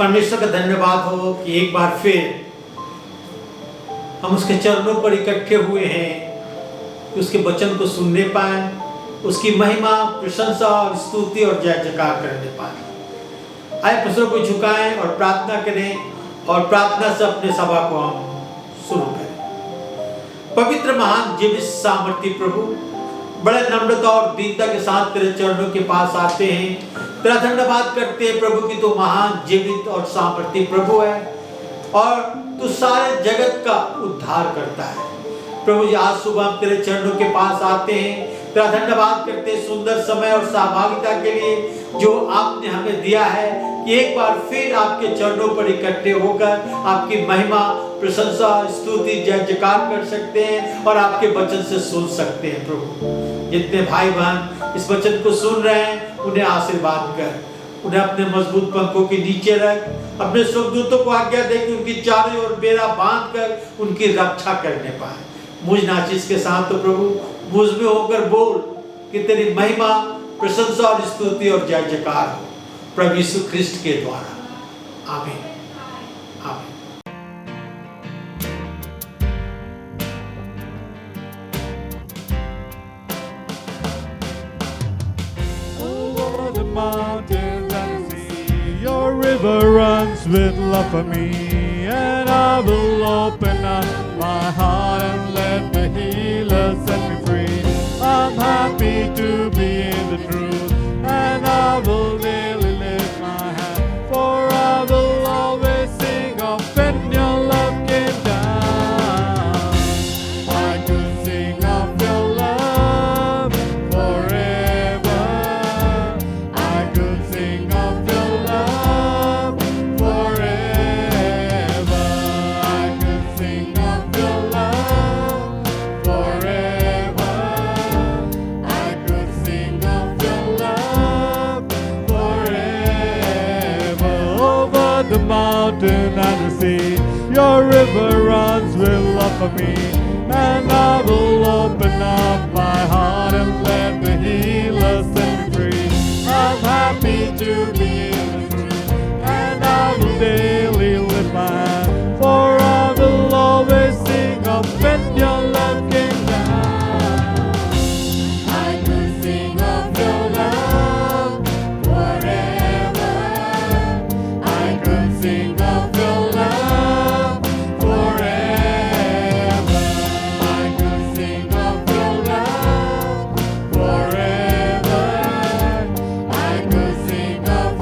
परमेश्वर का धन्यवाद हो कि एक बार फिर हम उसके चरणों पर इकट्ठे हुए हैं कि उसके वचन को सुनने पाए, उसकी महिमा, प्रशंसा और स्तुति और जय जयकार करने पाए। आए पुस्तकों को झुकाएं और प्रार्थना करें और प्रार्थना से अपने सभा को हम शुरू करें। पवित्र महान जीवित सामर्थी प्रभु, बड़े नम्रता और दीनता के साथ तेरे चरणों के पास आते हैं। तेरा धन्यवाद करते हैं प्रभु कि तू महान जीवित और सामर्थी प्रभु है और तू सारे जगत का उद्धार करता है। प्रभु जी, आज सुबह हम तेरे चरणों के पास आते हैं, तेरा धन्यवाद करते हैं सुंदर समय और सहभागिता के लिए जो आपने हमें दिया है कि एक बार फिर आपके चरणों पर इकट्ठे होकर आपकी महिमा, प्रशंसा, स्तुति, जय जयकार कर सकते हैं और आपके वचन से सुन सकते हैं। प्रभु, जितने भाई बहन इस वचन को सुन रहे हैं उन्हें आशीर्वाद कर, उन्हें अपने मजबूत पंखों के नीचे रख, अपने स्वर्गदूतों को आज्ञा दे कि उनकी चारों ओर बेड़ा बांध कर उनकी रक्षा करने पाए। मुझ नाचिस के साथ तो प्रभु मुझ में होकर बोल कि तेरी महिमा, प्रशंसा और स्तुति और जय जयकार हो प्रभु यीशु ख्रिस्ट के द्वारा। आमीन, आमीन। Over the mountains and sea, your river runs with love for me, and I will open up my heart and let the healer set me free. I'm happy to be in the truth, and I will daily lift my hand, for I will always sing of when your love came down. I could sing of your love forever. I could sing of your love forever. I could sing of your love forever. I could sing of your love forever. Over the mountain and the sea, your river runs with love for me, and I will open up my heart and let the healer set me free. I'm happy to be in the truth, and I will daily lift my hand, for I will always sing of when your love came down. I could sing of your love forever. I could sing of your love forever. I could sing of your love forever. I could sing of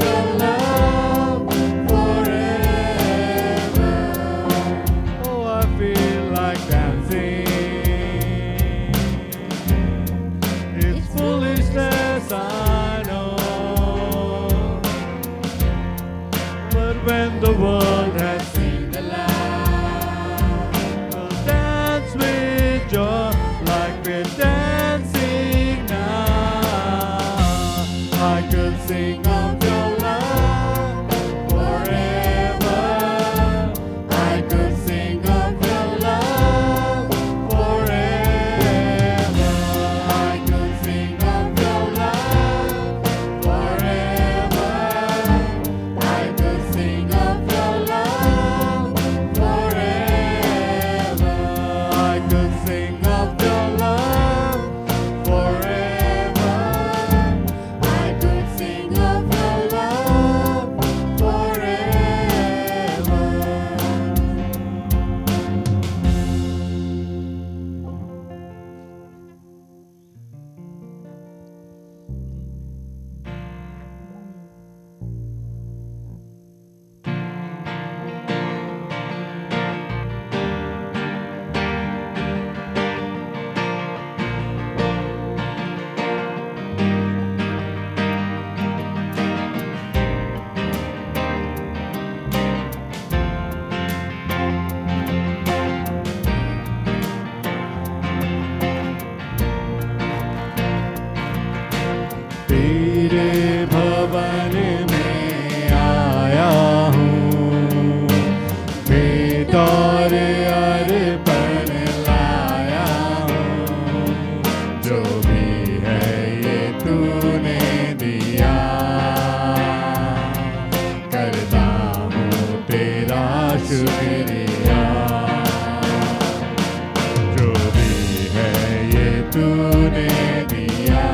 तूने दिया,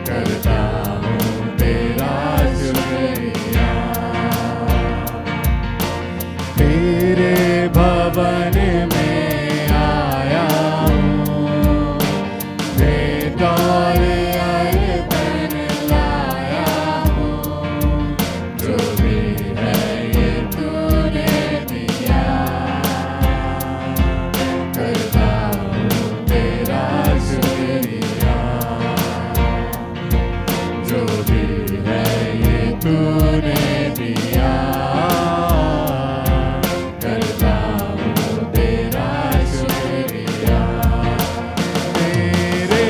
करता हूँ तेरा शुक्रिया। तेरे भवन में आया हूँ, बेटौर अर्पण लाया हूँ, जो भी है ये तूने दिया, करता हूँ तेरा शुक्रिया। जो भी है ये तूने दिया, करता हूँ तेरा शुक्रिया। तेरे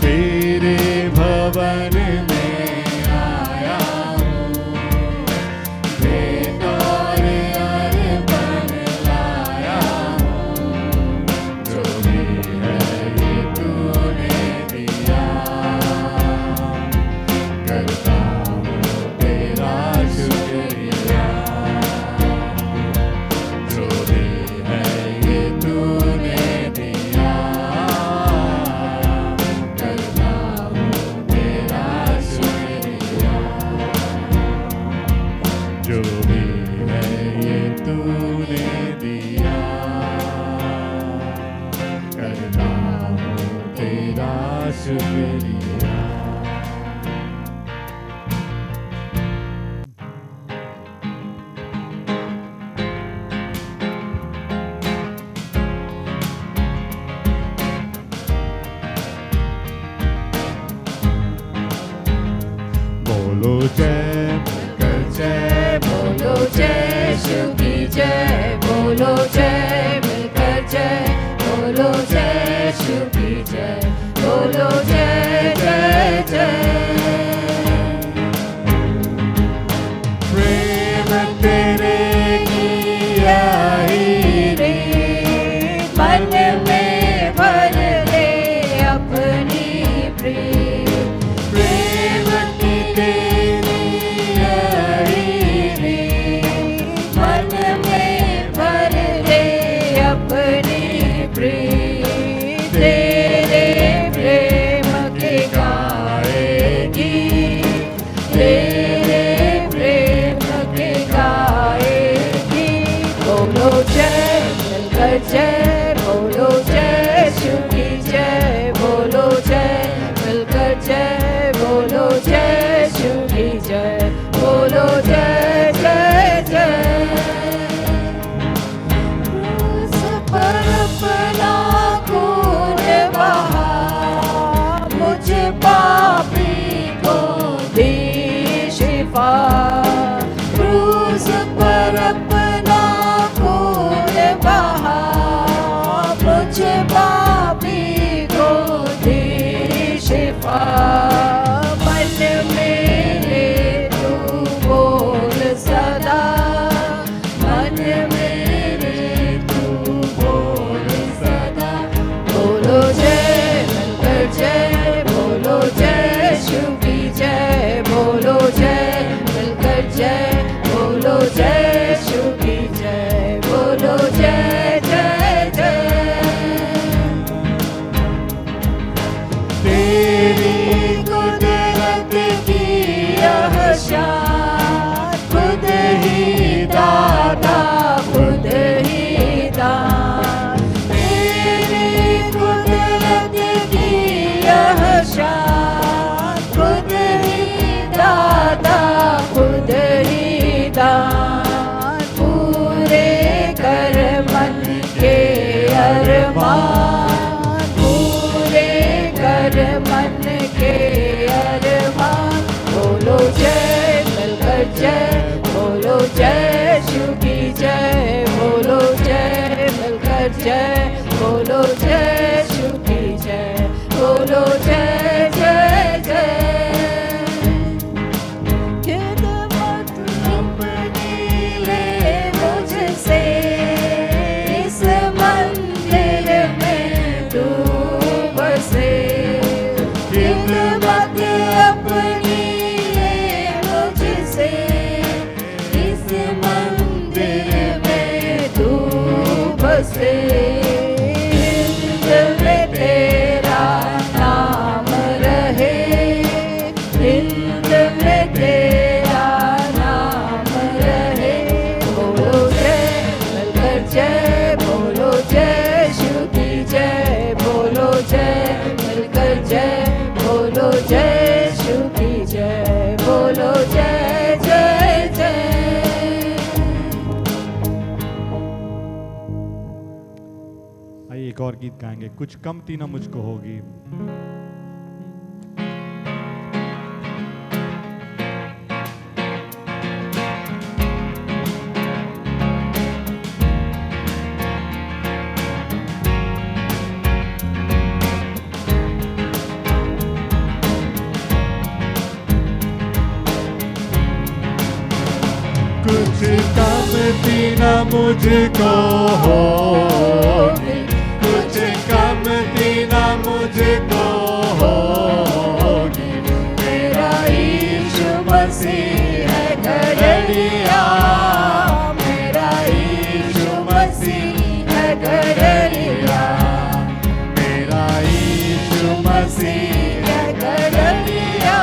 तेरे भवन में आया हूँ, बेटौर अर्पण लाया हूँ, जो भी है ये तूने दिया, करता हूँ तेरा शुक्रिया। जो भी है ये तूने दिया, करता हूँ तेरा शुक्रिया। जो भी है ये तूने दिया, करता हूँ तेरा शुक्रिया। बोलो जय मिलकर जय, बोलो जय शिव की जय, बोलो जय मिलकर जय, बोलो जय शिव की जय, बोलो जय जय जय। प्रेम तेरे किया ही रे, मन में भर ले अपनी प्रीत, प्रेम की तेरी आई रे, मन में भर ले अपनी प्रीत। तेरे प्रेम के गाएगी, तेरे प्रेम के गाएगी। बोलो जय मिलकर जय, बोलो जय शिव की जय, बोलो जय मिलकर जय, बोलो जय शिव की जय, बोलो जय जय जय। उस पर अपना खून बहा, मुझ पापी को दी शिफा। क्रूस पर अपना खून बहा, मुझ पापी को दी शिफा। मन मेरे तू बोल सदा, मन मेरे तू बोल सदा। बोलो जय मिलकर जय, बोलो जय शिव की जय, बोलो जय मिलकर जय, बोलो जय शिव की जय, बोलो जय जय जय। तेरी कुदरत की यह शान, खुद ही दाता खुद ही दान। तेरी कुदरत की यह शान, खुद ही दाता खुद ही दान। पूरे कर मन के अरमान, पूरे कर मन के अरमान। बोलो जय मिलकर जय, बोलो जय शिव की जय, बोलो जय मिलकर जय, बोलो जय यीशु की जय बोलो जय जय जय खिदमत अपनी ले मुझसे इस मंदिर में तू बसे खिदमत अपनी ले मुझसे इस मंदिर में तू बसे हिंद में तेरा नाम रहे हिंद में तेरा नाम रहे बोलो जय मिलकर जय बोलो जय शिव की जय बोलो जय मिलकर जय बोलो जय शिव की जय बोलो जय जय जय आइए एक और गीत गाएंगे, कुछ कमती न मुझको होगी। कुछ कमती न मुझको होगी, कुछ कमती न मुझको होगी। मेरा यीशु मसीह है घड़िया मेरा यीशु मसीह है घड़िया मेरा यीशु मसीह है घड़िया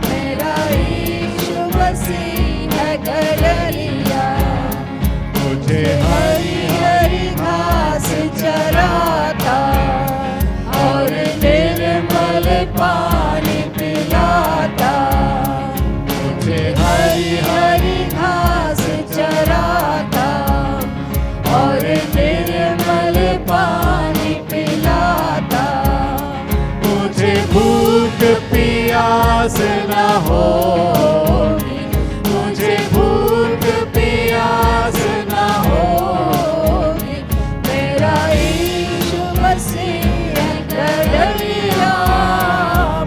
मेरा यीशु मसीह है घड़िया मुझे हरी हरी घास चराता और निर्मल पानी पिलाता मुझे हरी हरी घास चराता और निर्मल पानी पिलाता मुझे भूख प्यास न होगी, मुझे भूख प्यास न होगी मेरा यीशु मसीह है घड़िया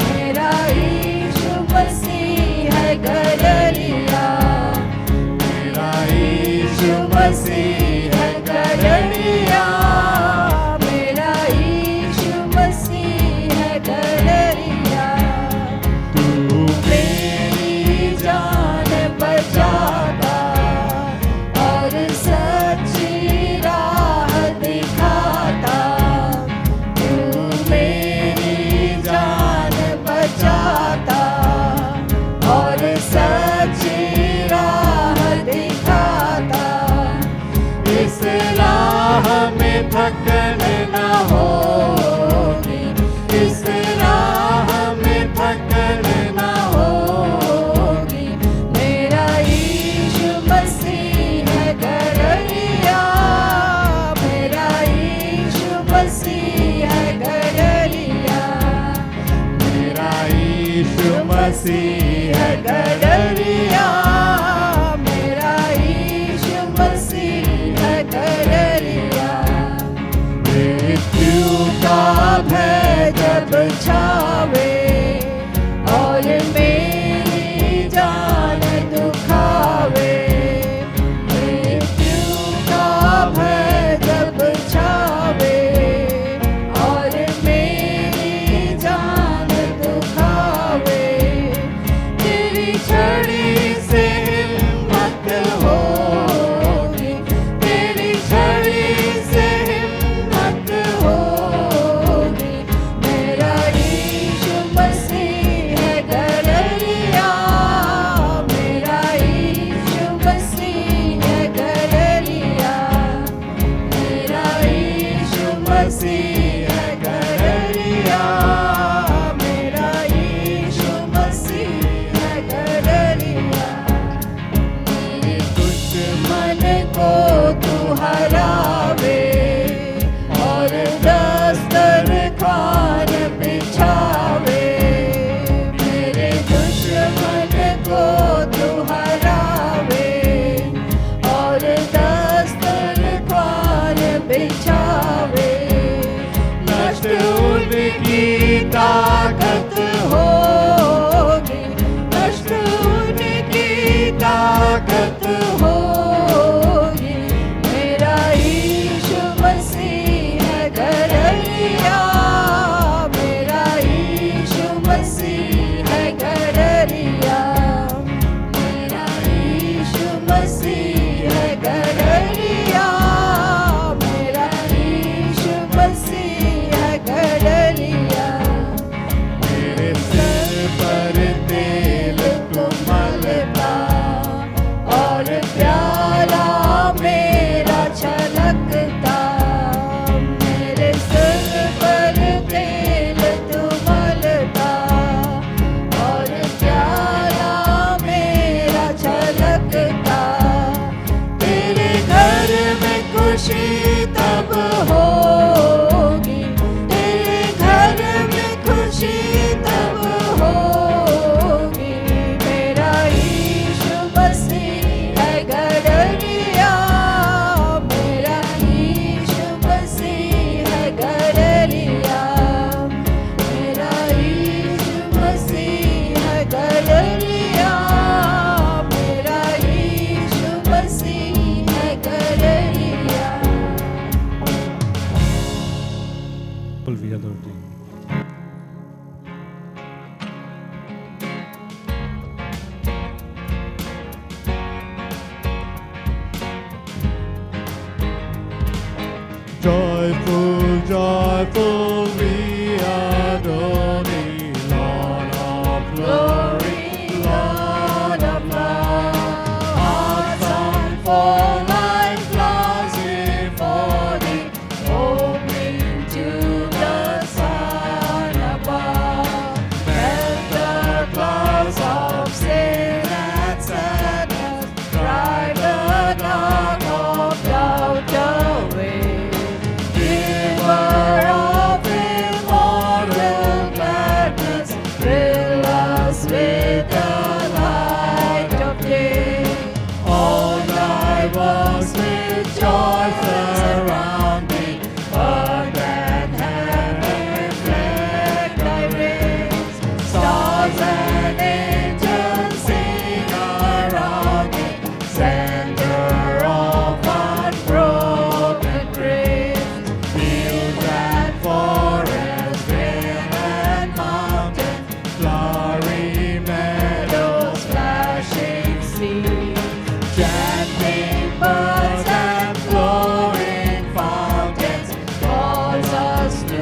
मेरा यीशु मसीह है घड़िया मेरा यीशु मसीह है घड़िया मेरा यीशु मसीह है घड़िया तू मेरी जान बचाता और सच्ची राह दिखाता तू मेरी जान बचाता और सच्ची राह दिखाता इस राह में थकन न होगी, इस राह में थकन न होगी मेरा यीशु मसीह है घड़िया मेरा यीशु मसीह है घड़िया मेरा यीशु मसीह है घड़िया मेरा यीशु मसीह है घड़िया मृत्यु का भय जब छावे और मेरी जान दुखावे मृत्यु का भय जब छावे और मेरी जान दुखावे तेरी छड़ी से हिम्मत होगी तेरी छड़ी से हिम्मत होगी मेरा यीशु मसीह है घड़िया मेरा यीशु मसीह है घड़िया मेरा यीशु मसीह है घड़िया मेरा यीशु मसीह है घड़िया मेरे दुश्मन को तू हरावे और दस्तर खान बिछावे मेरे दुश्मन को तू हरावे और दस्तर खान बिछावे Joyful, joyful, we adore thee, Lord of glory, Lord of love. Hearts unfold like flowers before thee, opening to the sun above. Melt the clouds of sin and sadness, drive the dark of doubt away. Giver of immortal gladness, fill us with the light of day. All thy works with joy surround thee, earth and heaven reflect thy rays. Stars and angels sing around thee, center of unbroken grace. Fields and forests, vale and mountain, flowery meadows, flashing sea, chanting birds and flowing fountains, calls us to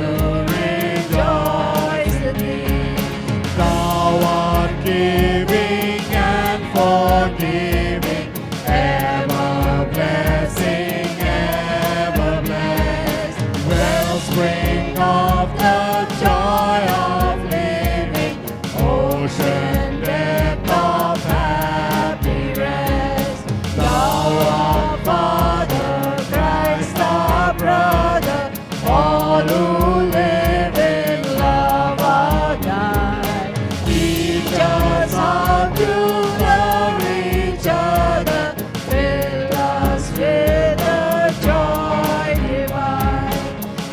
rejoice in thee. Thou art giving and forgiving, ever blessing, ever blessed, wellspring of the joy of living, ocean depth of happy rest. Thou art Father, Christ our brother, all who live in love are thine. Teach us how to love each other, fill us with the joy divine.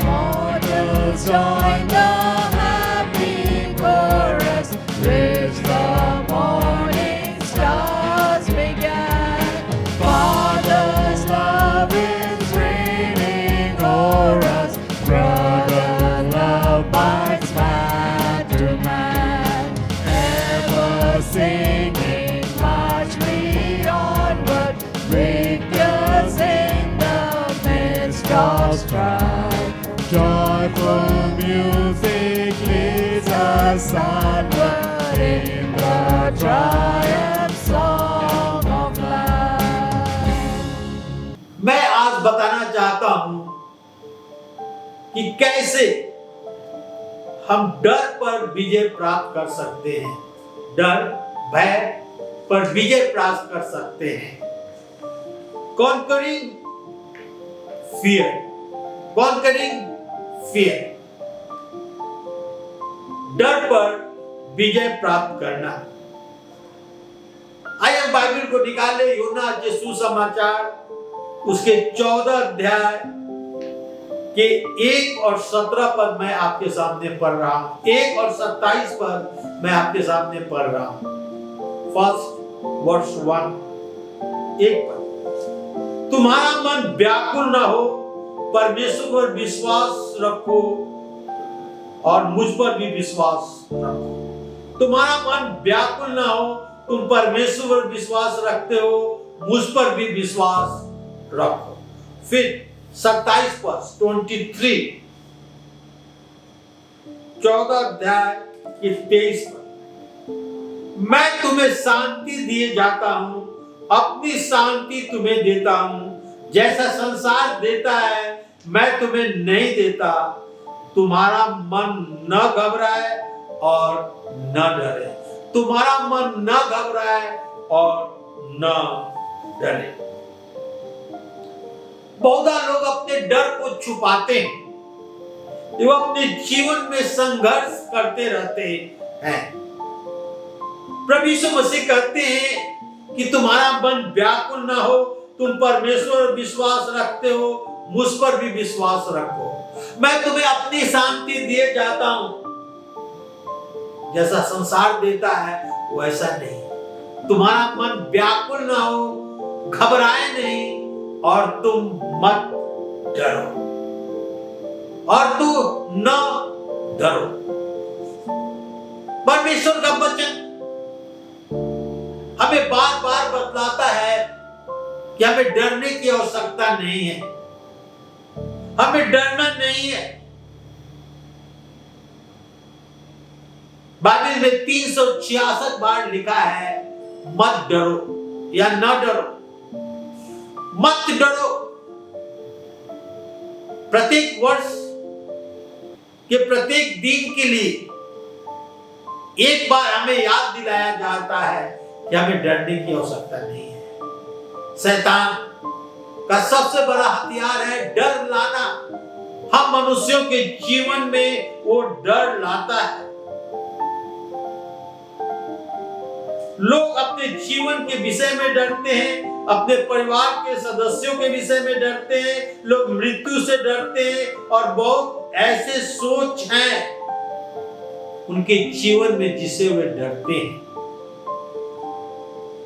Mortals join the happy chorus, which the morning stars began. Father's love is reigning o'er us, brother love binds man to man. Ever singing, march we onward, victors in the midst of strife. Joyful music leads us onward in the triumph song of life. मैं आज बताना चाहता हूं कि कैसे हम डर पर विजय प्राप्त कर सकते हैं, डर भय पर विजय प्राप्त कर सकते हैं। Conquering fear, conquering fear, डर पर विजय प्राप्त करना। आइए हम बाइबल को निकाले, यूहन्ना के सुसमाचार उसके 14 अध्याय के 1 और 17 पद मैं आपके सामने पढ़ रहा हूं। 1 और 27 पद मैं आपके सामने पढ़ रहा हूं। फर्स्ट वर्स 1, 1 पद। तुम्हारा मन व्याकुल ना हो, परमेश्वर पर विश्वास रखो और मुझ पर भी विश्वास रखो। तुम्हारा मन व्याकुल ना हो, तुम परमेश्वर पर विश्वास रखते हो, मुझ पर भी विश्वास रखो। फिर 27 पद 23, 14 अध्याय के 23 पद। मैं तुम्हें शांति दिए जाता हूं, अपनी शांति तुम्हें देता हूं, जैसा संसार देता है मैं तुम्हें नहीं देता। तुम्हारा मन न घबराए और न डरे। तुम्हारा मन न घबराए और न डरे। बहुधा लोग अपने डर को छुपाते हैं, वो अपने जीवन में संघर्ष करते रहते हैं। प्रभु यीशु मसीह कहते हैं कि तुम्हारा मन व्याकुल ना हो, तुम परमेश्वर पर विश्वास रखते हो, मुझ पर भी विश्वास रखो। मैं तुम्हें अपनी शांति दिए जाता हूं, जैसा संसार देता है वैसा नहीं। तुम्हारा मन व्याकुल ना हो, घबराए नहीं और तुम मत डरो और तू न डरो। परमेश्वर का वचन हमें बार बार बतलाता है कि हमें डरने की आवश्यकता नहीं है। हमें डरना नहीं है। बाइबल में 366 बार लिखा है मत डरो या न डरो, मत डरो। प्रत्येक वर्ष के प्रत्येक दिन के लिए एक बार हमें याद दिलाया जाता है कि हमें डरने की आवश्यकता नहीं है। शैतान का सबसे बड़ा हथियार है डर लाना। हम मनुष्यों के जीवन में वो डर लाता है। लोग अपने जीवन के विषय में डरते हैं, अपने परिवार के सदस्यों के विषय में डरते हैं, लोग मृत्यु से डरते हैं और बहुत ऐसे सोच हैं उनके जीवन में जिसे वे डरते हैं।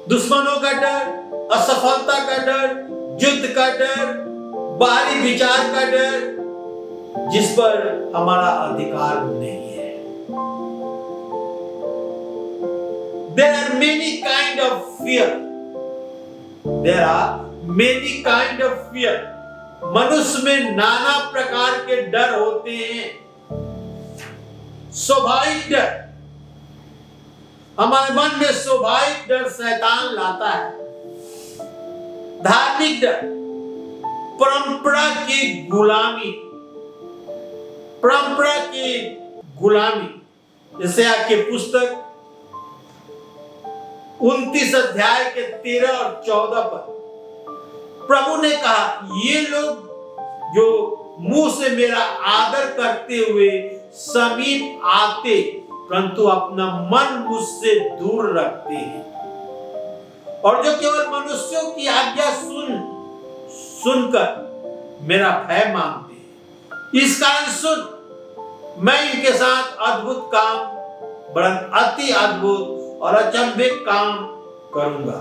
दुश्मनों का डर, असफलता का डर, युद्ध का डर, बाहरी विचार का डर जिस पर हमारा अधिकार नहीं है। There are many kind of fear. There are many kind of fear. मनुष्य में नाना प्रकार के डर होते हैं। स्वाभाविक डर, हमारे मन में स्वाभाविक डर शैतान लाता है। धार्मिक डर, परंपरा की गुलामी, परंपरा की गुलामी। जैसे आपके पुस्तक 29 अध्याय के 13 और 14 पर प्रभु ने कहा, ये लोग जो मुंह से मेरा आदर करते हुए समीप आते परंतु अपना मन मुझसे दूर रखते हैं, और जो केवल मनुष्यों की आज्ञा सुनकर मेरा भय मांगते हैं, इस कारण सुन, मैं इनके साथ अद्भुत काम, बड़ा अति अद्भुत और अचंभित काम करूंगा।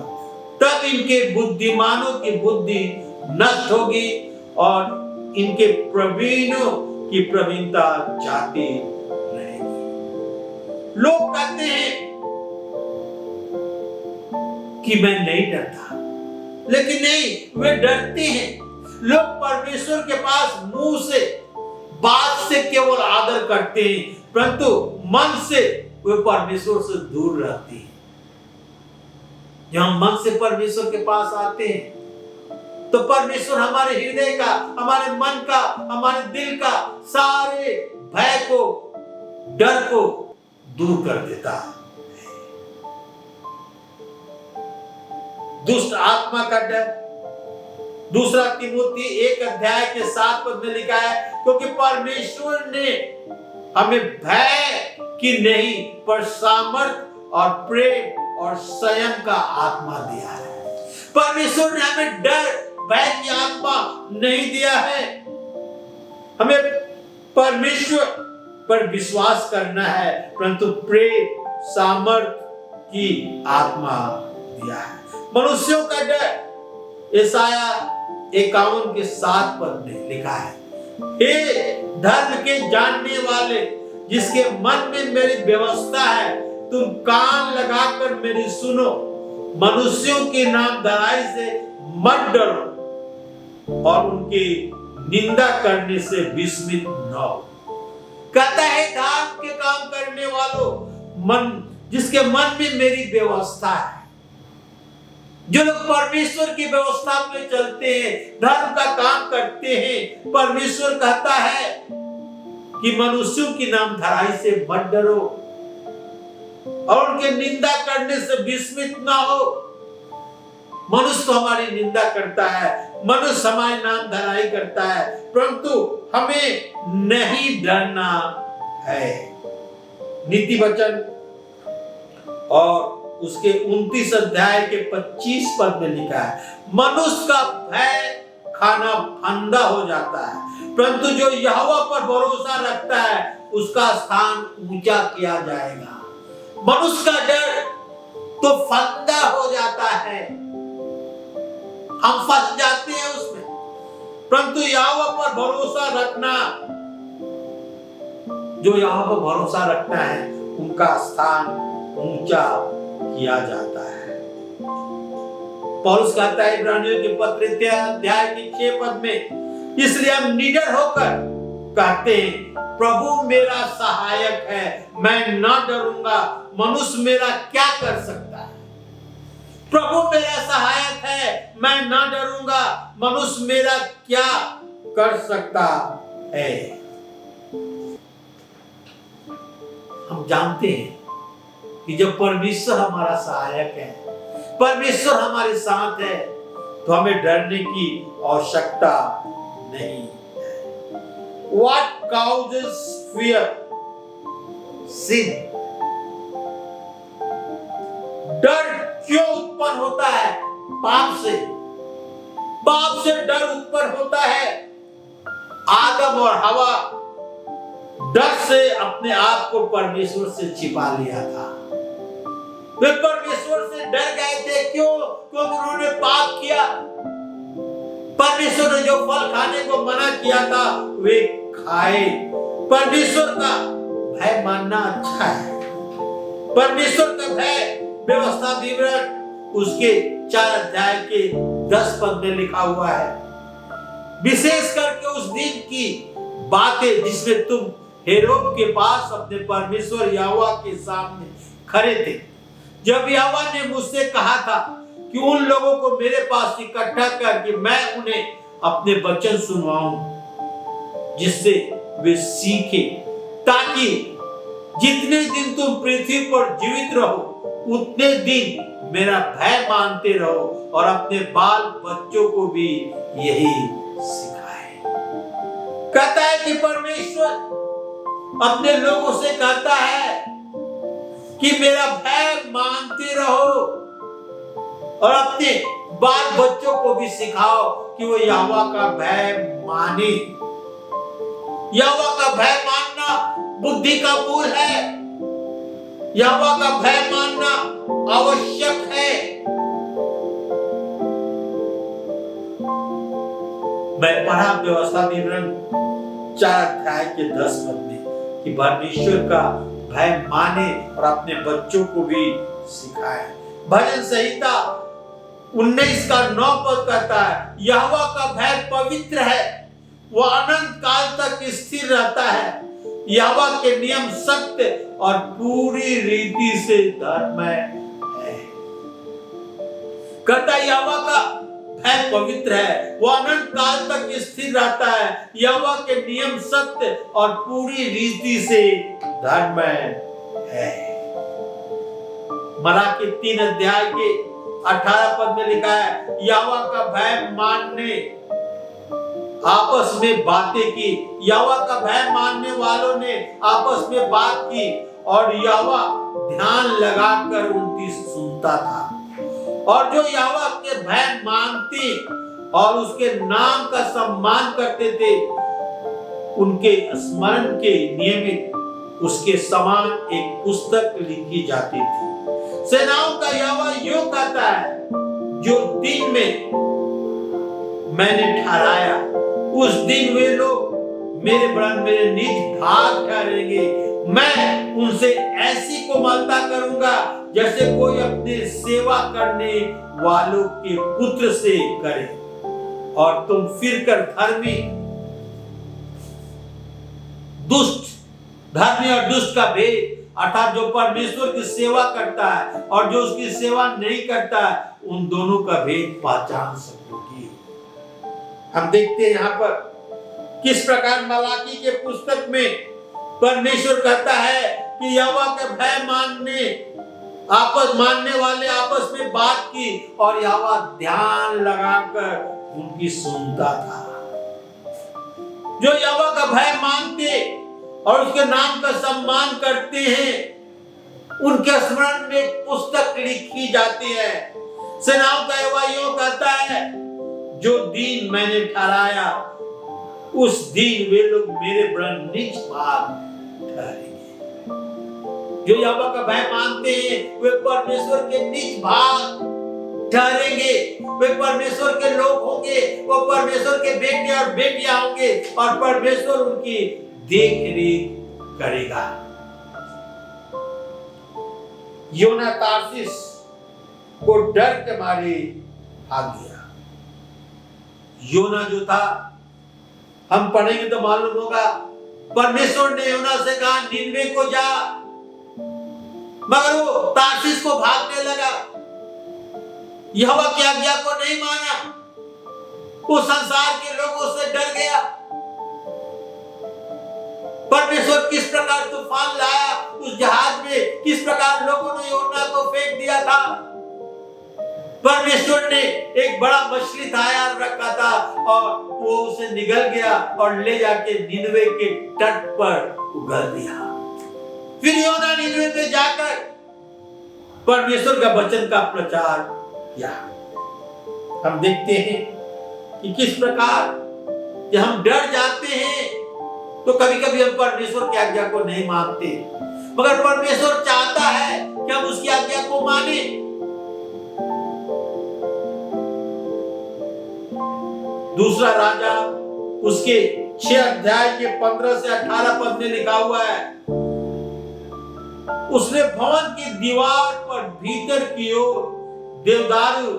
तब इनके बुद्धिमानों की बुद्धि नष्ट होगी और इनके प्रवीणों की प्रवीणता जाती रहेगी। लोग कहते हैं कि मैं नहीं डरता, लेकिन नहीं, वे डरते हैं। लोग परमेश्वर के पास मुंह से, बात से केवल आदर करते हैं, परंतु मन से वे परमेश्वर से दूर रहते हैं। जब हम मन से परमेश्वर के पास आते हैं तो परमेश्वर हमारे हृदय का, हमारे मन का, हमारे दिल का सारे भय को, डर को दूर कर देता है। दुष्ट आत्मा का डर, 2 तिमोथी 1 अध्याय के 7 पद में लिखा है, क्योंकि परमेश्वर ने हमें भय कि नहीं पर सामर्थ और प्रेम और संयम का आत्मा दिया है। परमेश्वर ने हमें डर, भय की आत्मा नहीं दिया है। हमें परमेश्वर पर विश्वास करना है, परंतु प्रेम, सामर्थ की आत्मा दिया है। मनुष्यों का डर, यशाया 51 के 7 पद में लिखा है, हे धर्म के जानने वाले, जिसके मन में मेरी व्यवस्था है, तुम कान लगाकर मेरी सुनो। मनुष्यों के नाम धराई से मत डरो और उनकी निंदा करने से विस्मित न हो। कहता है धर्म के काम करने वालों, मन जिसके मन में मेरी व्यवस्था है, जो लोग परमेश्वर की व्यवस्था पे चलते हैं, धर्म का काम करते हैं, परमेश्वर कहता है कि मनुष्यों की नाम धराई से मत डरो और उनके निंदा करने से विस्मित ना हो। मनुष्य तो हमारी निंदा करता है, मनुष्य हमारे नाम धराई करता है, परंतु हमें नहीं डरना है। नीति वचन और उसके 29 अध्याय के 25 पद में लिखा है, मनुष्य का भय खाना फंदा हो जाता है, परंतु जो यहोवा पर भरोसा रखता है उसका स्थान ऊंचा किया जाएगा। मनुष्य का डर तो फंदा हो जाता है, हम फंस जाते हैं उसमें, परंतु यहोवा पर भरोसा रखना, जो यहोवा पर भरोसा रखता है उनका स्थान ऊंचा किया जाता है। पौलुस कहता है इब्रानियों के पत्र 3 अध्याय के 6 पद में, इसलिए हम निडर होकर कहते हैं, प्रभु मेरा सहायक है, मैं ना डरूंगा, मनुष्य मेरा क्या कर सकता है। प्रभु मेरा सहायक है, मैं ना डरूंगा, मनुष्य मेरा क्या कर सकता है। हम जानते हैं कि जब परमेश्वर हमारा सहायक है, परमेश्वर हमारे साथ है, तो हमें डरने की आवश्यकता नहीं है। What causes fear? Sin. डर क्यों उत्पन्न होता है? पाप से। पाप से डर उत्पन्न होता है। आदम और हवा डर से अपने आप को परमेश्वर से छिपा लिया था। वे परमेश्वर से डर गए थे। क्यों? क्योंकि उन्होंने पाप किया। परमेश्वर ने जो फल खाने को मना किया था वे खाए। परमेश्वर का भय मानना अच्छा है। परमेश्वर का भय व्यवस्था विवरण उसके 4 अध्याय के 10 पद में लिखा हुआ है। विशेष करके उस दिन की बातें जिसमें तुम हेरोद के पास अपने परमेश्वर यहोवा के सामने खड़े थे, जब यहोवा ने मुझसे कहा था कि उन लोगों को मेरे पास इकट्ठा करके मैं उन्हें अपने वचन सुनवाऊं, जिससे वे सीखे, ताकि जितने दिन तुम पृथ्वी पर जीवित रहो उतने दिन मेरा भय मानते रहो और अपने बाल बच्चों को भी यही सिखाए। कहता है कि परमेश्वर अपने लोगों से कहता है कि मेरा भय मानते रहो और अपने बाल बच्चों को भी सिखाओ कि वो यहोवा का भय माने। यहोवा का भय मानना बुद्धि का मूल है। यहोवा का भय मानना आवश्यक है। मैं पढ़ा व्यवस्था विवरण 4 अध्याय के 10 पद में कि परमेश्वर का भय माने और अपने बच्चों को भी सिखाए। भजन संहिता 19 का 9 पद कहता है, यहोवा का भय पवित्र है, वह अनंत काल तक स्थिर रहता है। यहोवा के नियम सत्य और पूरी रीति से धर्ममय है। कहता है यहोवा का भय पवित्र है, वह अनंत काल तक स्थिर रहता है। यहोवा के नियम सत्य और पूरी रीति से धर्ममय है। मलाकी 3 अध्याय के 18 पद में लिखा है, यहोवा का भय मानने आपस में बातें की। यहोवा का भय मानने वालों ने आपस में बात की और यहोवा ध्यान लगाकर उनकी सुनता था। और जो यहोवा के भय मानते और उसके नाम का सम्मान करते थे, उनके स्मरण के नियमित उसके समान एक पुस्तक लिखी जाती थी। सेनाओं का यहोवा यूं कहता है, जो दिन में मैंने ठहराया उस दिन वे लोग मेरे वरन मेरे निज भाग ठहरेंगे। मैं उनसे ऐसी कोमलता करूंगा जैसे कोई अपने सेवा करने वालों के पुत्र से करे। और तुम फिरकर धर्मी और दुष्ट का भेद, अर्थात जो परमेश्वर की सेवा करता है और जो उसकी सेवा नहीं करता है, उन दोनों का भेद पहचान सकोगी। हम देखते हैं यहाँ पर किस प्रकार मलाकी के पुस्तक में परमेश्वर कहता है कि यहोवा के भय मानने वाले आपस में बात की और यहोवा ध्यान लगाकर उनकी सुनता था। जो यहोवा का भय मानते और उसके नाम का सम्मान करते हैं, उनके स्मरण में एक पुस्तक लिखी जाती है। सेनाओं का यहोवा यूं कहता है, जो दिन मैंने ठहराया उस दिन वे लोग मेरे वरन निज भाग ठहरेंगे। जो यहोवा का भय मानते हैं वे परमेश्वर के निज भाग ठहरेंगे। वे परमेश्वर के लोग होंगे, वो परमेश्वर के बेटे और बेटियां होंगे और परमेश्वर उनकी देख रेख करेगा। योना तार्शीश को डर के मारे भाग गया। योना जो था हम पढ़ेंगे तो मालूम होगा परमेश्वर ने योना से कहा निनवे को जा, मगर वो तार्शीश को भागने लगा, यहोवा की आज्ञा को नहीं माना, वो संसार के लोगों से डर गया। परमेश्वर किस प्रकार तूफान लाया उस जहाज में, किस प्रकार लोगों ने योना को फेंक दिया था। परमेश्वर ने एक बड़ा मछली तैयार रखा था और वो उसे निगल गया और ले जाके निनवे के तट पर उगल दिया। फिर योना निनवे में जाकर परमेश्वर का वचन का प्रचार किया। हम देखते हैं कि किस प्रकार जब हम डर जाते हैं तो कभी कभी हम परमेश्वर की आज्ञा को नहीं मानते, मगर परमेश्वर चाहता है कि हम उसकी आज्ञा को माने। दूसरा राजा उसके 6 अध्याय के 15 से 18 पद में लिखा हुआ है, उसने भवन की दीवार पर भीतर की ओर देवदारू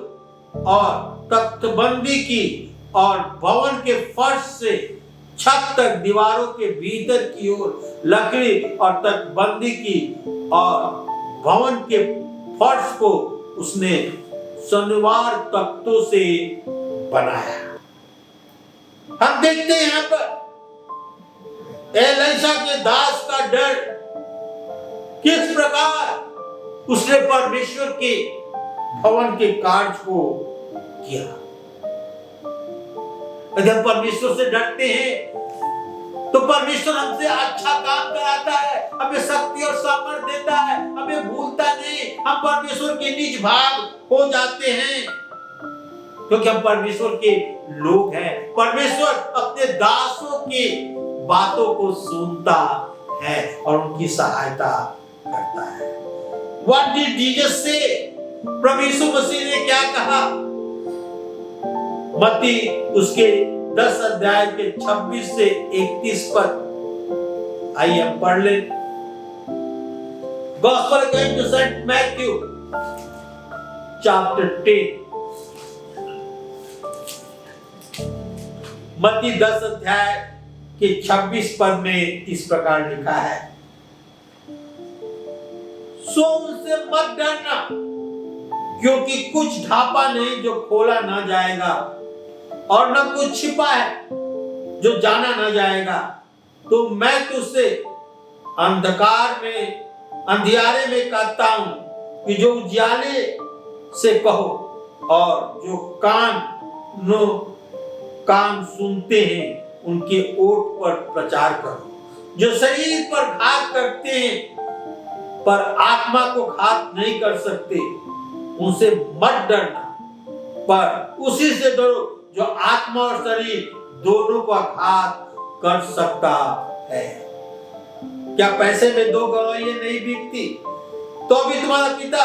और तख्तबंदी की और भवन के फर्श से छत तक दीवारों के भीतर की ओर लकड़ी और तख्तबंदी की और भवन के फर्श को उसने शनिवार तख्तों से बनाया। हम देखते हैं यहाँ पर एलीशा के दास का डर, किस प्रकार उसने परमेश्वर के भवन के कार्य को किया। यदि हम परमेश्वर से डरते हैं तो परमेश्वर हमसे अच्छा काम कराता है, हमें शक्ति और सामर्थ्य देता है, हमें भूलता नहीं। हम परमेश्वर के निज भाग हो जाते हैं क्योंकि हम परमेश्वर के लोग हैं। परमेश्वर अपने दासों की बातों को सुनता है और उनकी सहायता करता है। What did Jesus say? प्रभु यीशु मसीह ने क्या कहा? मत्ती उसके 10 अध्याय के 26 से 31 पद, आइए हम पढ़ लें। Gospel according to Saint Matthew, chapter 10. मत्ती 10 अध्याय के 26 पद में इस प्रकार लिखा है, सो उनसे मत डरना, क्योंकि कुछ ढापा नहीं जो खोला ना जाएगा और न कुछ छिपा है जो जाना ना जाएगा। तो मैं तुझसे अंधकार में अंधियारे में कहता हूं कि जो उजियाले से कहो और जो कान सुनते हैं उनके ओठ पर प्रचार करो। जो शरीर पर घात करते हैं पर आत्मा को घात नहीं कर सकते, उनसे मत डरना, पर उसी से डरो जो आत्मा और शरीर दोनों का घात कर सकता है। क्या पैसे में 2 गवाहियां नहीं बिकती? तो भी तुम्हारा पिता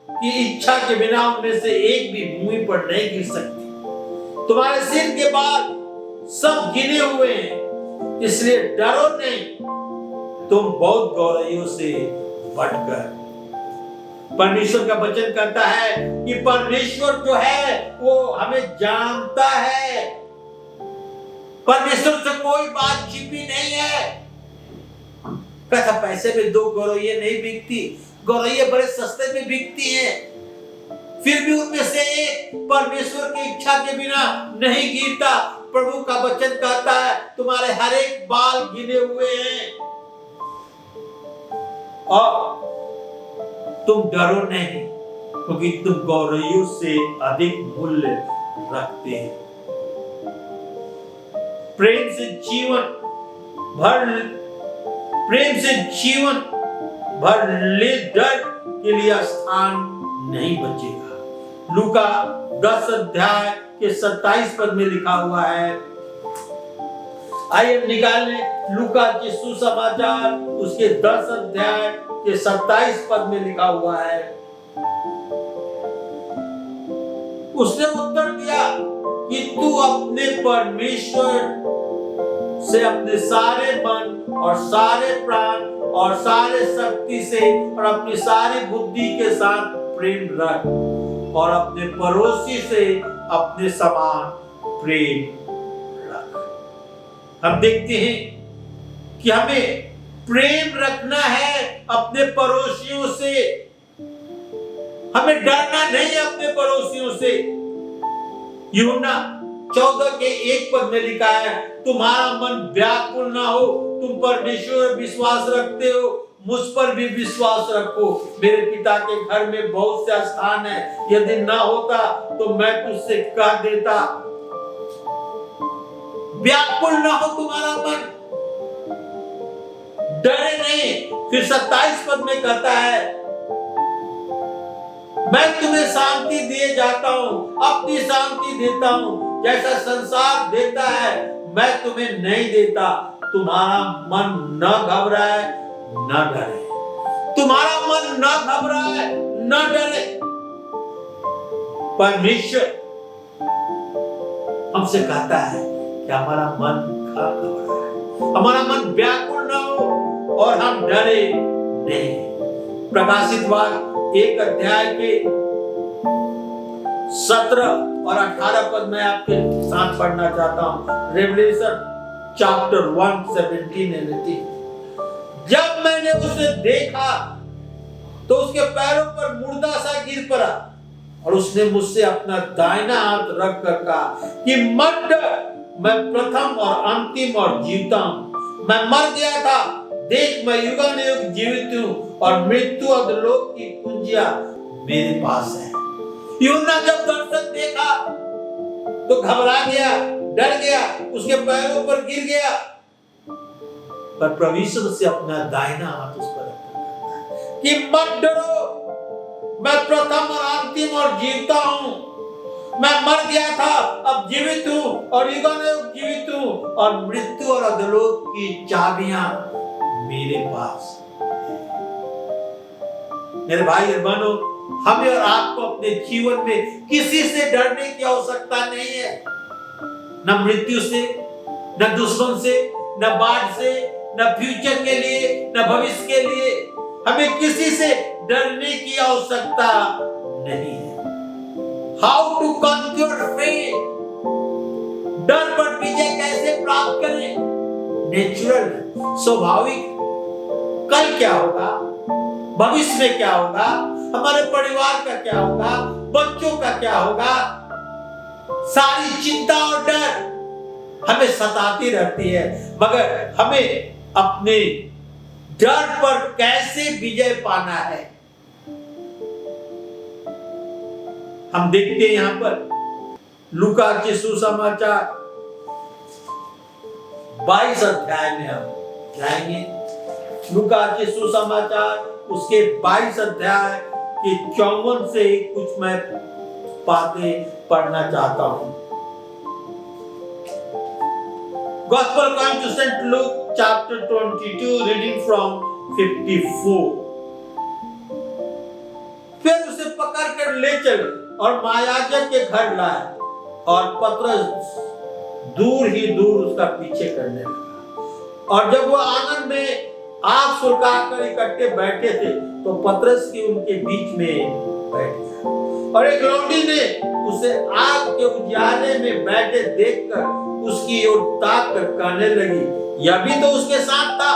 की इच्छा के बिना उनमें से एक भी भूमि पर नहीं गिर सकती। तुम्हारे सिर के बाल सब गिने हुए हैं, इसलिए डरो नहीं, तुम बहुत गौरवों से बढ़कर। परमेश्वर का वचन कहता है कि परमेश्वर जो है वो हमें जानता है। परमेश्वर से कोई बात छिपी नहीं है। कहता पैसे में 2 गौरवों नहीं बिकती, गौरवों बड़े सस्ते में बिकती हैं, फिर भी उनमें से एक परमेश्वर की इच्छा के बिना नहीं गिरता। प्रभु का वचन कहता है तुम्हारे हर एक बाल गिने हुए हैं और तुम डरो नहीं, क्योंकि तुम गौरवों से अधिक मूल्य रखते हैं। प्रेम से जीवन भर ले डर के लिए स्थान नहीं बचेगा। लूका 10 अध्याय के 27 पद में लिखा हुआ है, आइए निकाल लें लूका के सुसमाचार उसके 10 अध्याय के 27 पद में लिखा हुआ है, उसने उत्तर दिया कि तू अपने परमेश्वर से अपने सारे मन और सारे प्राण और सारे शक्ति से और अपनी सारी बुद्धि के साथ प्रेम रख और अपने पड़ोसी से अपने समान प्रेम रख। हम देखते हैं कि हमें प्रेम रखना है अपने पड़ोसियों से, हमें डरना नहीं है अपने पड़ोसियों से। यूहन्ना 14:1 में लिखा है, तुम्हारा मन व्याकुल ना हो, तुम परमेश्वर पर विश्वास रखते हो, मुझ पर भी विश्वास रखो। मेरे पिता के घर में बहुत से स्थान है, यदि ना होता तो मैं तुझसे कह देता। व्याकुल ना हो तुम्हारा मन, डरे नहीं। फिर 27 में कहता है, मैं तुम्हें शांति दिए जाता हूं, अपनी शांति देता हूं, जैसा संसार देता है मैं तुम्हें नहीं देता। तुम्हारा मन न घबराए न डरे, तुम्हारा मन न घबराए न डरे। परमेश्वर हमसे कहता है कि हमारा मन घबराए, हमारा मन व्याकुल न हो और हम डरे नहीं। प्रकाशित वाक्य 1 अध्याय के 17 और 18 मैं आपके साथ पढ़ना चाहता हूं। Revelation chapter 1:17-18। जब मैंने उसे देखा तो उसके पैरों पर मुर्दा सा गिर पड़ा और उसने मुझसे अपना दाहिना हाथ रख कर कहा कि मत डर, मैं प्रथम और अंतिम और जीवता हूं। मैं मर गया था, देख मैं युगानुयुग जीवित हूं और मृत्यु और लोक की कुंजियां मेरे पास है। यूहन्ना जब दर्शन देखा तो घबरा गया, डर गया, उसके पैरों पर गिर गया, पर प्रभु यीशु से अपना दाहिना हाथ उस पर रखा कि मत डरो, मैं प्रथम और अंतिम और जीवता हूं। मैं मर गया था, अब जीवित हूं और युगानुयुग जीवित हूं और मृत्यु और अधोलोक की चाबियां मेरे पास। मेरे भाई और बहनों, हमें और आपको अपने जीवन में किसी से डरने की आवश्यकता नहीं है, न मृत्यु से, न दुश्मन से, न बाढ़ से, न फ्यूचर के लिए, न भविष्य के लिए। हमें किसी से डरने की आवश्यकता नहीं है। हाउ टू कॉन्क्यूर फेथ, डर पर विजय कैसे प्राप्त करें? नेचुरल, स्वाभाविक। कल क्या होगा, भविष्य में क्या होगा, हमारे परिवार का क्या होगा, बच्चों का क्या होगा, सारी चिंता और डर हमें सताती रहती है। मगर हमें अपने डर पर कैसे विजय पाना है, हम देखते हैं यहां पर लूका के सुसमाचार 22 अध्याय में हम जाएंगे। लूका के सुसमाचार उसके 22 अध्याय के 54 से कुछ मैं बातें पढ़ना चाहता हूं। Gospel according to St. Luke chapter 22 reading from 54। फिर उसे पकड़कर ले चले और महायाजक के घर लाए और पतरस दूर ही दूर उसका पीछे करने लगा। और जब वो आंगन में आग सुलगाकर इकट्ठे बैठे थे तो पतरस की उनके बीच में बैठ गया और एक लौंडी ने उसे आग के उजाले में बैठे देखकर उसकी ओर ताक कर कहने लगी, यह भी तो उसके साथ था।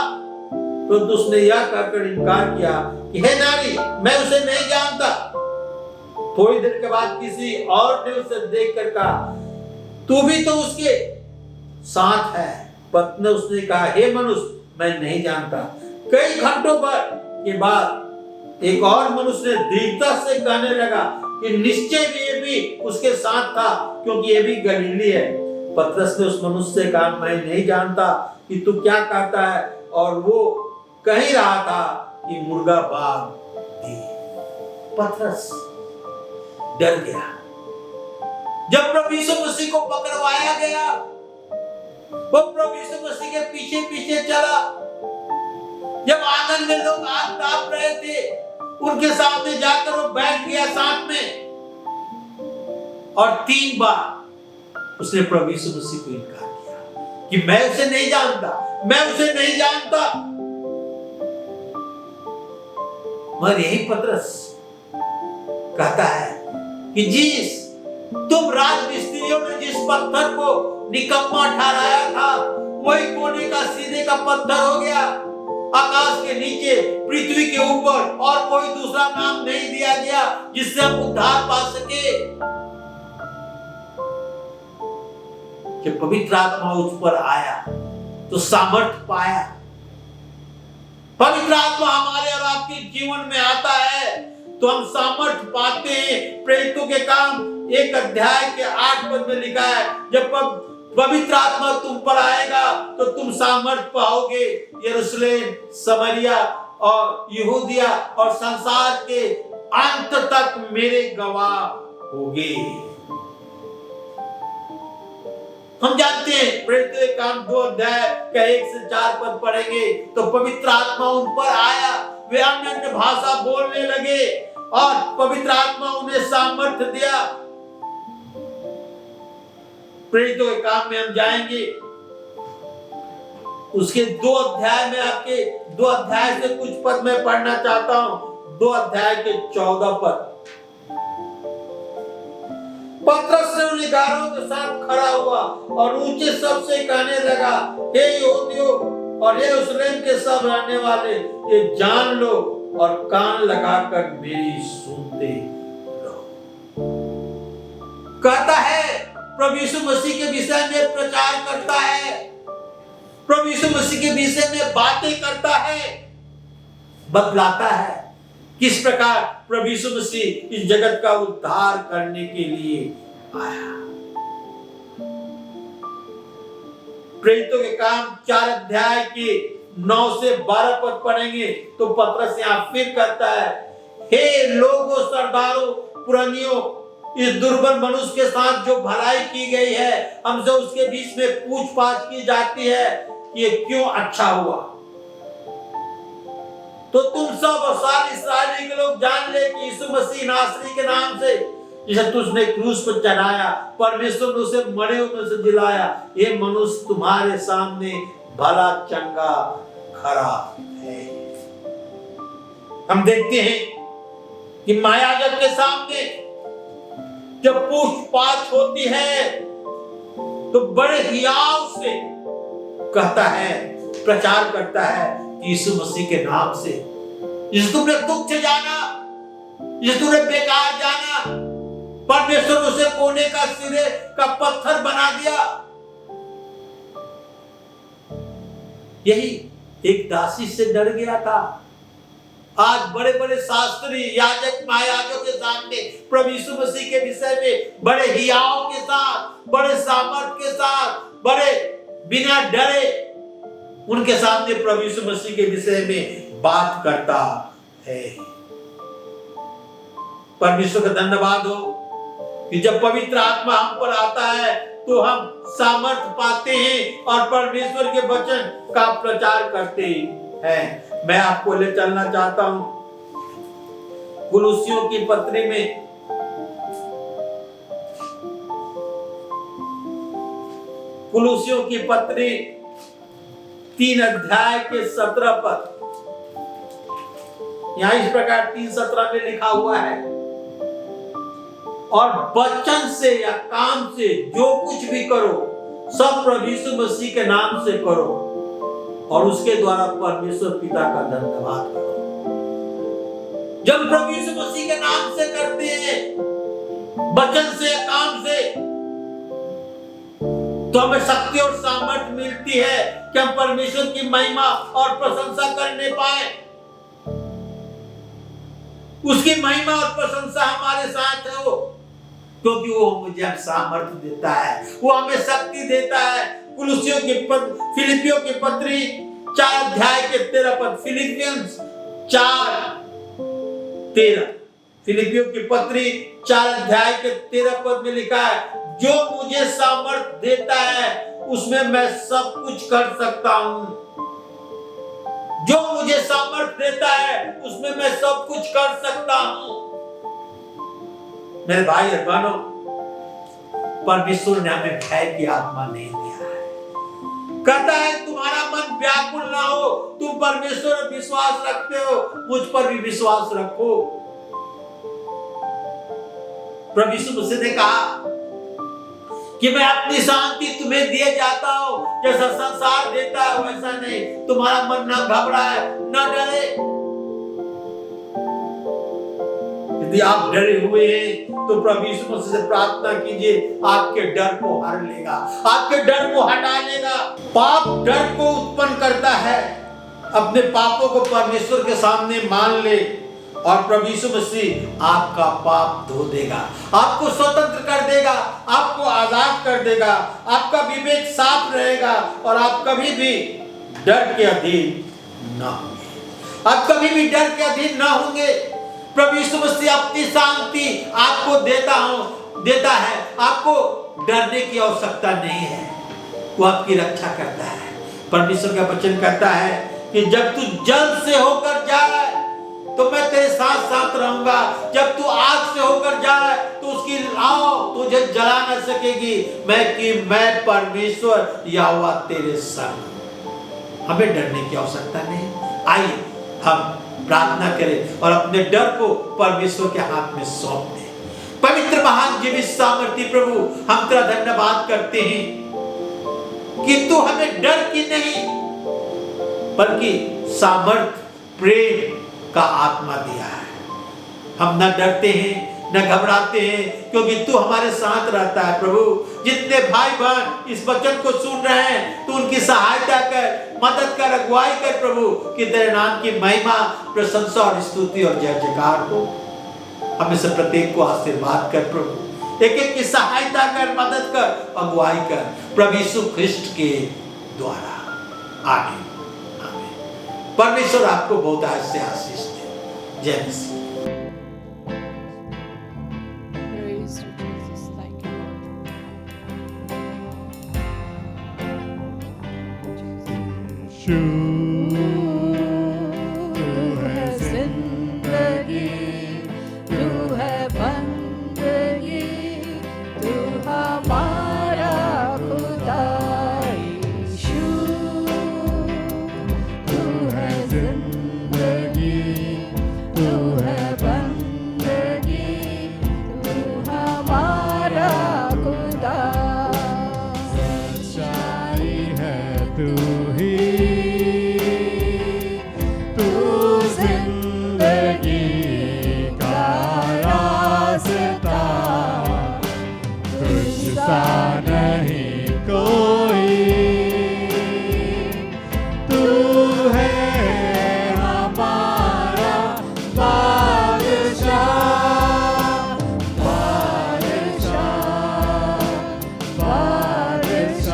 तो उसने यह कहकर इनकार किया कि हे नारी, मैं उसे नहीं जानता। थोड़ी देर के बाद किसी और ने उसे देखकर कहा, तू भी तो उसके साथ है। पत्नी उसने कहा, हे मनुष्य, मैं नहीं जानता। कई घंटों के बाद एक और मनुष्य ने दृढ़ता से कहने लगा कि निश्चय भी ये भी उसके साथ था, क्योंकि ये भी गलीली है। पतरस ने उस मनुष्य से कहा, मैं नहीं जानता कि तू क्या कहता है। और वो कह ही रहा था कि मुर्गा बाग थी। पतरस डर गया। जब प्रभु यीशु मसीह को पकड़वाया गया, वो प्रभु यीशु मसीह के पीछे पीछे चला। जब आंगन में लोग आग ताप रहे थे, उनके सामने जाकर वो बैठ गया साथ में। और 3 बार उसने प्रभु यीशु मसीह को इनकार किया कि मैं उसे नहीं जानता, मैं उसे नहीं जानता। मगर यही पतरस कहता है कि तुम राजमिस्त्रियों ने जिस पत्थर को निकम्मा ठहराया था, वही कोने का सीधे का पत्थर हो गया। आकाश के नीचे, पृथ्वी के ऊपर और कोई दूसरा नाम नहीं दिया गया जिससे हम उद्धार पा सके। जब पवित्र आत्मा उस पर आया तो सामर्थ्य पाया। पवित्र आत्मा हमारे और आपके जीवन में आता है तो हम सामर्थ्य पाते हैं। प्रेरितों के काम 1 अध्याय के 8 पद में लिखा है, जब पवित्र आत्मा तुम पर आएगा तो तुम सामर्थ्य पाओगे। यरूशलेम, समरिया और यहूदिया और संसार के अंत तक मेरे गवाह होगे। हम जानते हैं प्रेरितों के काम 2 अध्याय का 1 से 4 पद पढ़ेंगे तो पवित्र आत्मा उन पर आया, वे अन्य भाषा बोलने लगे और पवित्र आत्मा उन्हें सामर्थ्य दिया। प्रेरितों के काम में हम जाएंगे, उसके 2 अध्याय में, आपके 2 अध्याय से कुछ पद मैं पढ़ना चाहता हूं। 2 अध्याय के 14 पद। पतरस ने उन 11 के साथ खड़ा हुआ और ऊंचे शब्द से कहने लगा, हे यहूदियों और यरूशलेम के सब रहने वाले, ये जान लो और कान लगाकर मेरी सुनते रहो। कहता है प्रभु यीशु मसीह के विषय में प्रचार करता है, प्रभु यीशु मसीह के विषय में बातें करता है, बतलाता है किस प्रकार प्रभु यीशु मसीह इस जगत का उद्धार करने के लिए आया। प्रेरितों के काम 4 अध्याय के 9 से 12 पद पढ़ेंगे तो पतरस यहां फिर कहता है, हे लोगों, सरदारों, पुरानियों, इस दुर्बल मनुष्य के साथ जो भलाई की गई है, हमसे उसके बीच में पूछताछ की जाती है कि ये क्यों अच्छा हुआ। तो तुम सब और सारे इस्राएली के लोग जान ले कि यीशु मसीह नासरी के नाम से, जिसे तुझने क्रूस पर चढ़ाया, परमेश्वर ने उसे मरे हुए से जिलाया। ये मनुष्य तुम्हारे सामने भला चंगा खड़ा है। हम देखते हैं कि महायाजक के सामने जब पूछताछ होती है तो बड़े हियाव से कहता है, प्रचार करता है यीशु मसीह के नाम से, जिसे तुमने तुच्छ जाना, जिसे तुमने बेकार जाना, परमेश्वर उसे कोने का सिरे का पत्थर बना दिया। यही एक दासी से डर गया था। आज बड़े बड़े शास्त्री, याजक, महायाजकों के सामने प्रभु यीशु मसीह के विषय में बड़े हियाव के साथ, बड़े सामर्थ के साथ, बड़े बिना डरे उनके सामने प्रभु यीशु मसीह के विषय में बात करता है। परमेश्वर का धन्यवाद हो कि जब पवित्र आत्मा हम पर आता है तो हम सामर्थ पाते हैं और परमेश्वर के वचन का प्रचार करते हैं। मैं आपको ले चलना चाहता हूं कुलुसियों की पत्री में, कुलुसियों की पत्री 3 अध्याय के 17 पद। यहां इस प्रकार 3:17 में लिखा हुआ है, और वचन से या काम से जो कुछ भी करो सब प्रभु यीशु मसीह के नाम से करो और उसके द्वारा परमेश्वर पिता का धन्यवाद करो। जब प्रभु यीशु मसीह के नाम से करते हैं, वचन से, काम से, तो हमें शक्ति और सामर्थ्य मिलती है कि हम परमेश्वर की महिमा और प्रशंसा करने पाए। उसकी महिमा और प्रशंसा हमारे साथ हो, क्योंकि वो मुझे सामर्थ्य देता है, वो हमें शक्ति देता है। कुलुसियों की फिलिपियों की पत्री 4 अध्याय के 13 पद, फिलिपियंस 4:13, फिलिपियों की पत्री 4 अध्याय के 13 पद में लिखा है, जो मुझे सामर्थ्य देता है उसमें मैं सब कुछ कर सकता हूं। जो मुझे सामर्थ्य देता है उसमें मैं सब कुछ कर सकता हूं। मेरे भाई और बहनों, परमेश्वर ने हमें भय की आत्मा नहीं दिया है। कहता है तुम्हारा मन व्याकुल ना हो, तुम परमेश्वर पर विश्वास रखते हो, मुझ पर भी विश्वास रखो। प्रभु यीशु मसीह ने कहा कि मैं अपनी शांति तुम्हें दिए जाता हूं, जैसा संसार देता है वैसा नहीं। तुम्हारा मन ना घबराए, ना डरे। यदि आप डरे हुए हैं तो प्रभु यीशु मसीह से प्रार्थना कीजिए, आपके डर को हर लेगा, आपके डर को हटा लेगा। पाप डर को उत्पन्न करता है। अपने पापों को परमेश्वर के सामने मान ले और प्रभु यीशु मसीह आपका पाप धो देगा, आपको स्वतंत्र कर देगा, आपको आजाद कर देगा, आपका विवेक साफ रहेगा और आप कभी भी डर के अधीन ना होंगे। आप कभी भी डर के अधीन ना होंगे। प्रभु यीशु मसीह अपनी शांति आपको देता है। आपको डरने की आवश्यकता नहीं है। वो आपकी रक्षा करता है। परमेश्वर का वचन कहता है कि जब तू जल से होकर जाए तो मैं तेरे साथ साथ रहूंगा। जब तू आग से होकर जाए तो उसकी लाव तुझे जला न सकेगी। मैं परमेश्वर यहोवा तेरे संग। हमें डरने की आवश्यकता नहीं। आइए हम प्रार्थना करें और अपने डर को परमेश्वर के हाथ में सौंप दें। पवित्र महान जीवित सामर्थी प्रभु, हम तेरा धन्यवाद करते हैं कि तू हमें डर की नहीं बल्कि सामर्थ, प्रेम का आत्मा दिया है। हम न डरते हैं न घबराते हैं क्योंकि तू हमारे साथ रहता है। प्रभु, जितने भाई बहन इस वचन को सुन रहे हैं तू उनकी सहायता कर, मदद कर, अगुवाई कर प्रभु, कि तेरे नाम की महिमा, प्रशंसा और स्तुति और जय जयकार हो। हमें से प्रत्येक को आशीर्वाद कर प्रभु, एक एक की सहायता कर, मदद कर, अगुवाई कर, प्रभु यीशु ख्रिस्ट के द्वारा। आमीन। आमीन। परमेश्वर आपको बहुत से आशीष दे। जय मसीह। तू है जिंदगी, तू है बंदगी, तू हमारा खुदा यीशु। तू है जिंदगी, तू है बंदगी, तू हमारा खुदा। सच्चाई है तू ही, नहीं कोई, तू है हमारा बादशाह, बादशाह, बादशाह।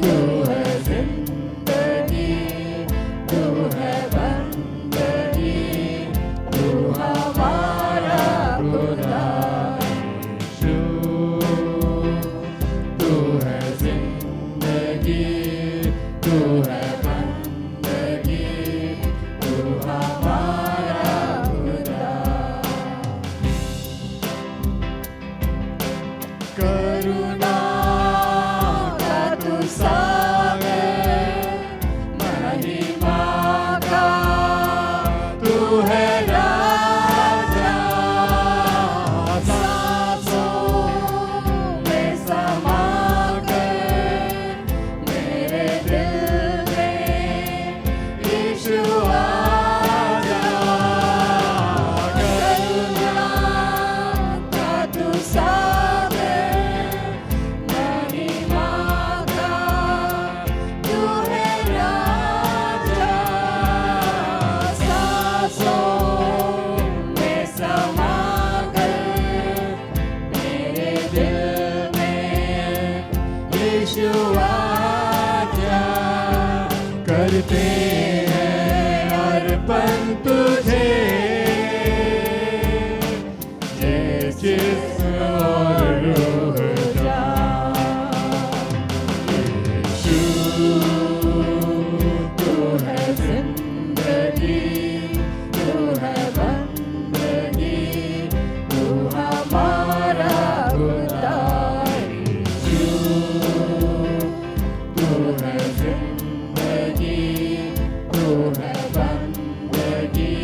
तू है जिंदगी, तू है बंदगी, तू हमारा खुदा। तू है जिंदगी, तू है बंदगी, तू हमारा खुदा। करुणा का तू सागर, महिमा का तू है करते हैं अर्पण तुझे, ये जिस्म और रूह जान। यीशु, तू है जिंदगी, तू है बंदगी, तू हमारा खुदा। यीशु, तू है जिंदगी, तू है बंदगी,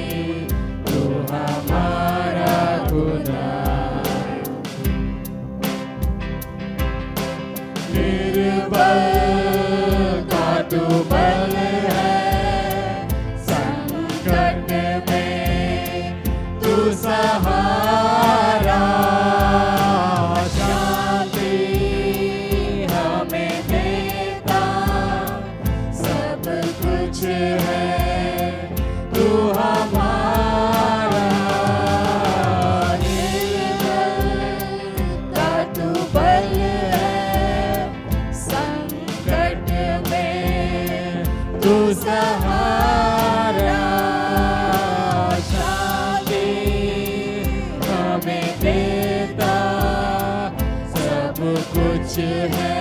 बल का तू बल है, संकट में तू सहारा, शांति हमें देता, सब कुछ है तू हमारा, का तू बल है, संकट में तू सहारा, शांति हमें देता, सब कुछ है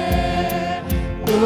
तू